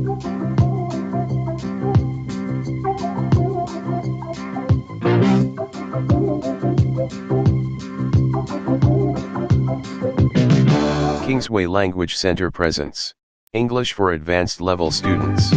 Kingsway Language Center presents English for Advanced Level Students.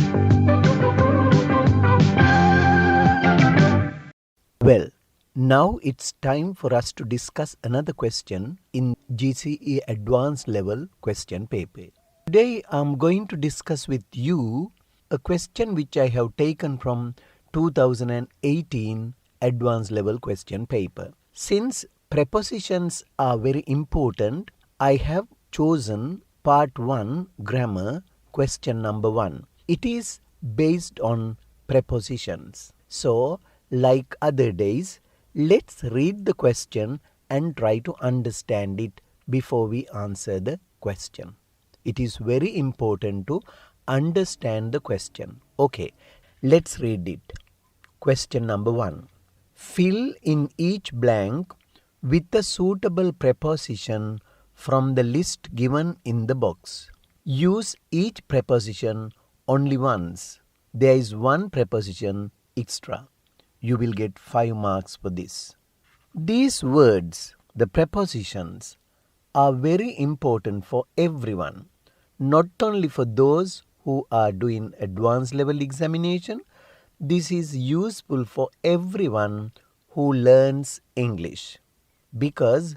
Well, now it's time for us to discuss another question in G.C.E. Advanced Level question paper. Today I'm going to discuss with you a question which I have taken from 2018 Advanced Level question paper. Since prepositions are very important, I have chosen part 1 grammar question number 1. It is based on prepositions. So, like other days, let's read the question and try to understand it before we answer the question. It is very important to understand the question. Okay, let's read it. Question number 1. Fill in each blank with a suitable preposition from the list given in the box. Use each preposition only once. There is one preposition extra. You will get 5 marks for this. These words, the prepositions, are very important for everyone, not only for those who are doing advanced level examination. This is useful for everyone who learns English, because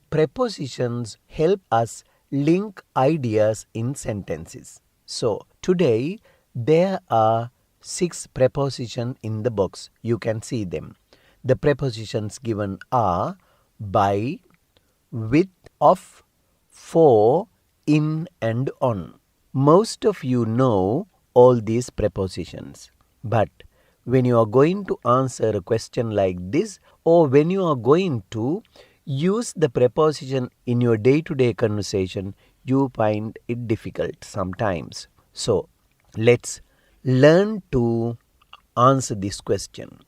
prepositions help us link ideas in sentences. So today there are 6 prepositions in the box. You can see them. The prepositions given are by, with, of, for, in and on. Most of you know all these prepositions, but when you are going to answer a question like this, or when you are going to use the preposition in your day-to-day conversation, you find it difficult sometimes. So let's learn to answer this question.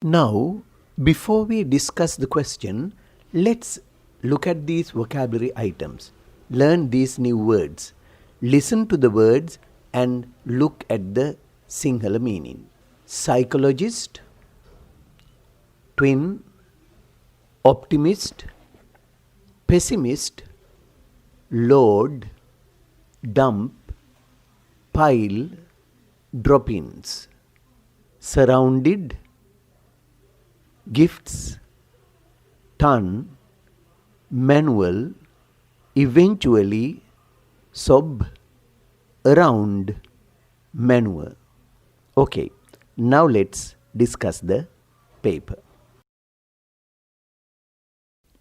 Now, before we discuss the question, let's look at these vocabulary items. Learn these new words. Listen to the words and look at the Sinhala meaning. Psychologist, twin, optimist, pessimist, load, dump, pile, drop-ins. Surrounded, gifts, ton, manual, eventually, sob, around, manure. Okay, now let's discuss the paper.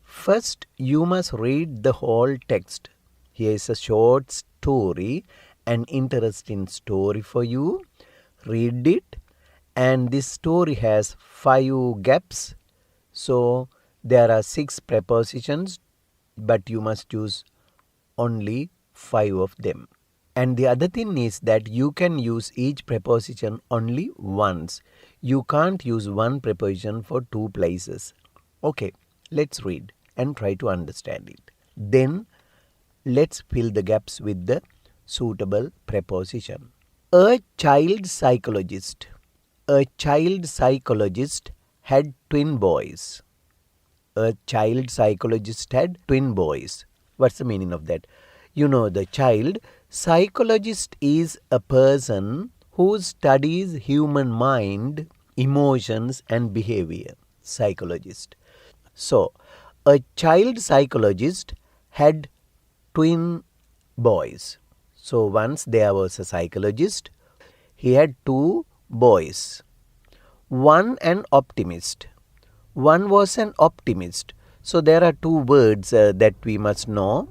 First, you must read the whole text. Here is a short story, an interesting story for you. Read it, and this story has 5 gaps. So there are 6 prepositions, but you must use only 5 of them. And the other thing is that you can use each preposition only once. You can't use one preposition for 2 places. Okay, let's read and try to understand it. Then let's fill the gaps with the suitable preposition. A child psychologist. A child psychologist had twin boys. A child psychologist had twin boys. What's the meaning of that? You know the child psychologist is a person who studies human mind, emotions and behavior. Psychologist. So, a child psychologist had twin boys. So, once there was a psychologist, he had 2 boys. One an optimist. One was an optimist. So, there are 2 words that we must know.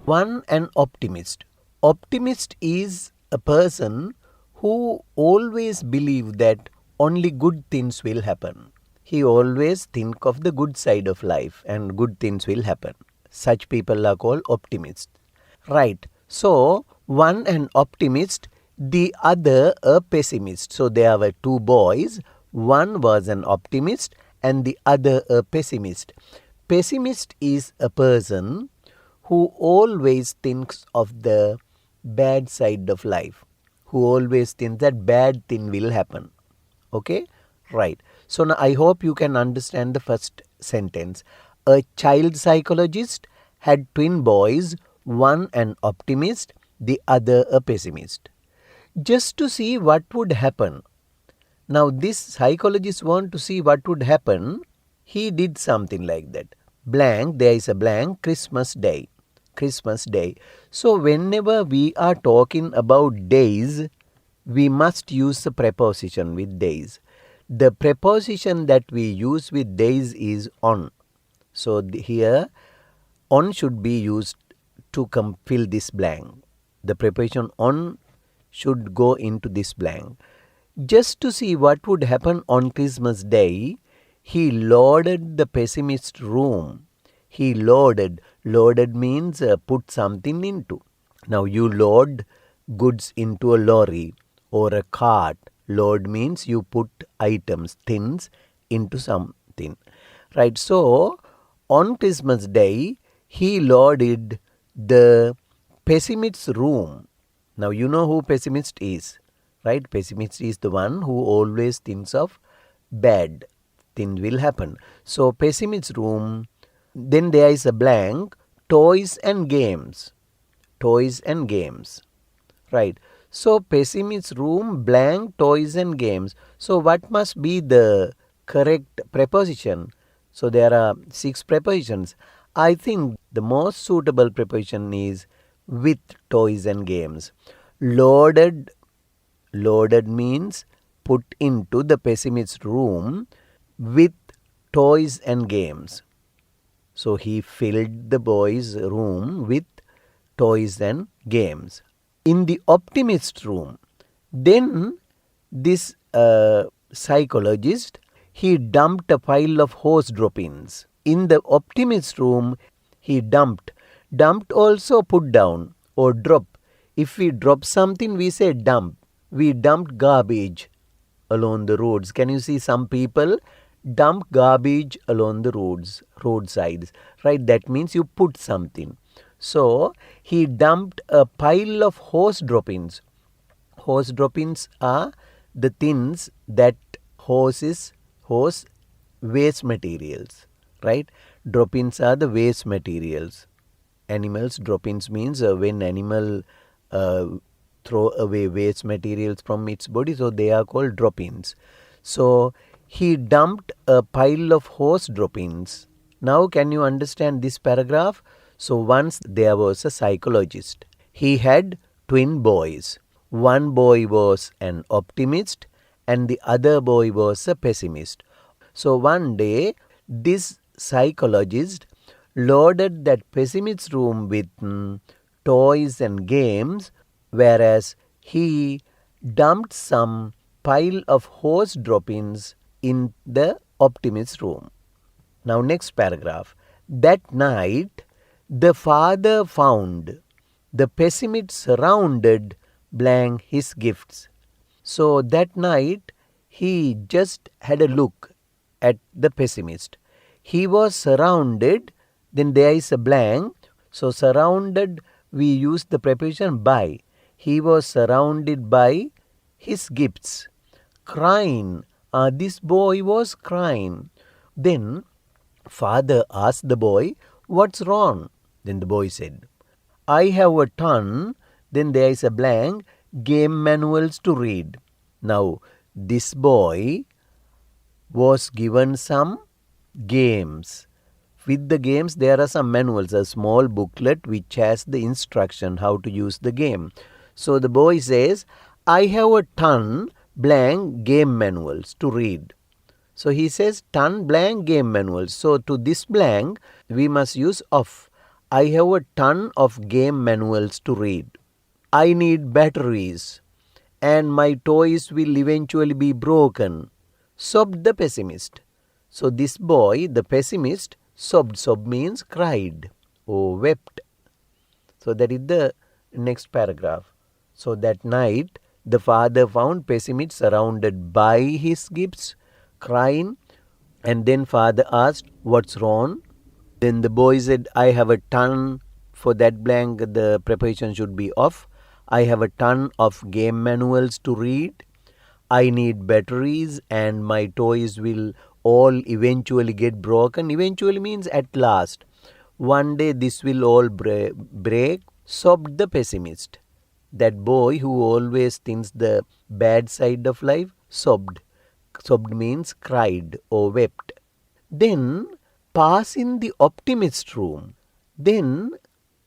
One an optimist. Optimist is a person who always believes that only good things will happen. He always think of the good side of life and good things will happen. Such people are called optimists. Right. So, one an optimist, the other a pessimist. So, there were 2 boys. One was an optimist and the other a pessimist. Pessimist is a person who always thinks of the bad side of life, who always thinks that bad thing will happen. Okay, right. So now I hope you can understand the first sentence. A child psychologist had twin boys, one an optimist, the other a pessimist, just to see what would happen. Now this psychologist want to see what would happen. He did something like that. Blank, there is a blank, Christmas Day. Christmas Day. So whenever we are talking about days, we must use the preposition with days. The preposition that we use with days is on. So here on should be used to fill this blank. The preposition on should go into this blank. Just to see what would happen on Christmas Day, he loaded the pessimist's room. He loaded. Loaded means put something into. Now you load goods into a lorry or a cart. Load means you put items, things into something. Right, so on Christmas Day, he loaded the pessimist's room. Now you know who pessimist is, right? Pessimist is the one who always thinks of bad things will happen. So pessimist's room, then there is a blank, toys and games. Toys and games, right? So pessimist's room, blank, toys and games. So what must be the correct preposition? So there are 6 prepositions. I think the most suitable preposition is with toys and games. Loaded. Loaded means put into the pessimist's room with toys and games. So he filled the boy's room with toys and games. In the optimist's room, then this psychologist, he dumped a pile of horse droppings. In the optimist's room, he dumped. Dumped also put down or drop. If we drop something, we say dump. We dumped garbage along the roads. Can you see some people dump garbage along the roadsides, right? That means you put something. So he dumped a pile of horse droppings. Horse droppings are the things that horse waste materials, right? Droppings are the waste materials. Animals droppings means when animal throw away waste materials from its body, so they are called droppings. So he dumped a pile of horse droppings. Now can you understand this paragraph? So once there was a psychologist. He had twin boys. One boy was an optimist and the other boy was a pessimist. So one day this psychologist loaded that pessimist's room with toys and games, whereas he dumped some pile of horse droppings in the optimist's room. Now next paragraph. That night the father found the pessimist surrounded blank his gifts. So that night he just had a look at the pessimist. He was surrounded, then there is a blank. So surrounded, we use the preposition by. He was surrounded by his gifts. Crying. This boy was crying. Then father asked the boy, "What's wrong?" Then the boy said, "I have a ton." Then there is a blank, game manuals to read. Now this boy was given some games. With the games there are some manuals, a small booklet which has the instruction how to use the game. So the boy says, "I have a ton blank game manuals to read." So he says ton blank game manuals. So to this blank we must use of. I have a ton of game manuals to read. I need batteries and my toys will eventually be broken. Sobbed the pessimist. So this boy, the pessimist, sobbed. Sob means cried or wept. So that is the next paragraph. So that night the father found pessimist surrounded by his gifts, crying, and then father asked, "What's wrong?" Then the boy said, "I have a ton." For that blank the preposition should be of. I have a ton of game manuals to read. I need batteries and my toys will all eventually get broken. Eventually means at last. One day this will all break, sobbed the pessimist. That boy who always thinks the bad side of life sobbed. Sobbed means cried or wept. Then pass in the optimist room. Then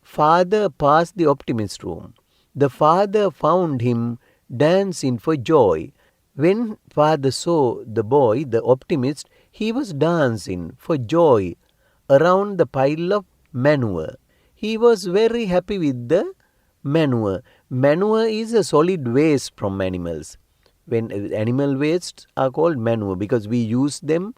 father passed the optimist room. The father found him dancing for joy. When father saw the boy, the optimist, he was dancing for joy around the pile of manure. He was very happy with the manure. Manure is a solid waste from animals. When animal wastes are called manure because we use them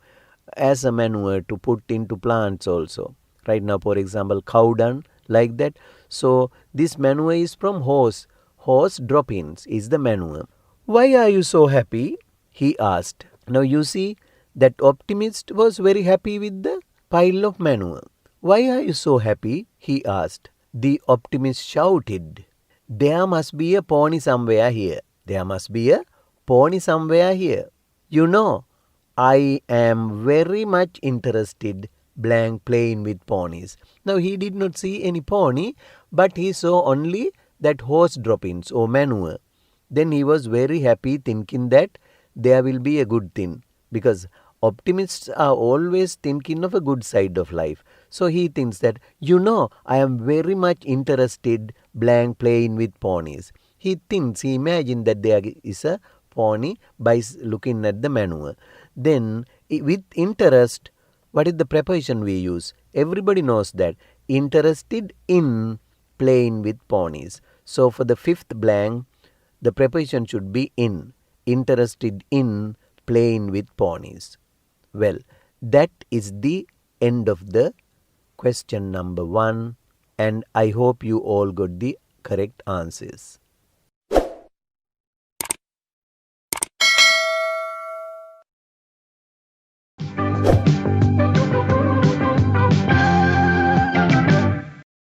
as a manure to put into plants also. Right now, for example, cow dung, like that. So this manure is from horse. Horse drop-ins is the manure. Why are you so happy? He asked. Now you see that optimist was very happy with the pile of manure. Why are you so happy? He asked. The optimist shouted. There must be a pony somewhere here. There must be a pony somewhere here. You know, I am very much interested playing with ponies. Now he did not see any pony, but he saw only that horse droppings or manure. Then he was very happy thinking that there will be a good thing because optimists are always thinking of a good side of life. So he thinks that, I am very much interested playing with ponies. He imagines that there is a pony by looking at the manure. Then with interest, what is the preposition we use? Everybody knows that. Interested in playing with ponies. So for the fifth blank, the preposition should be in. Interested in playing with ponies. Well, that is the end of the question number 1, and I hope you all got the correct answers.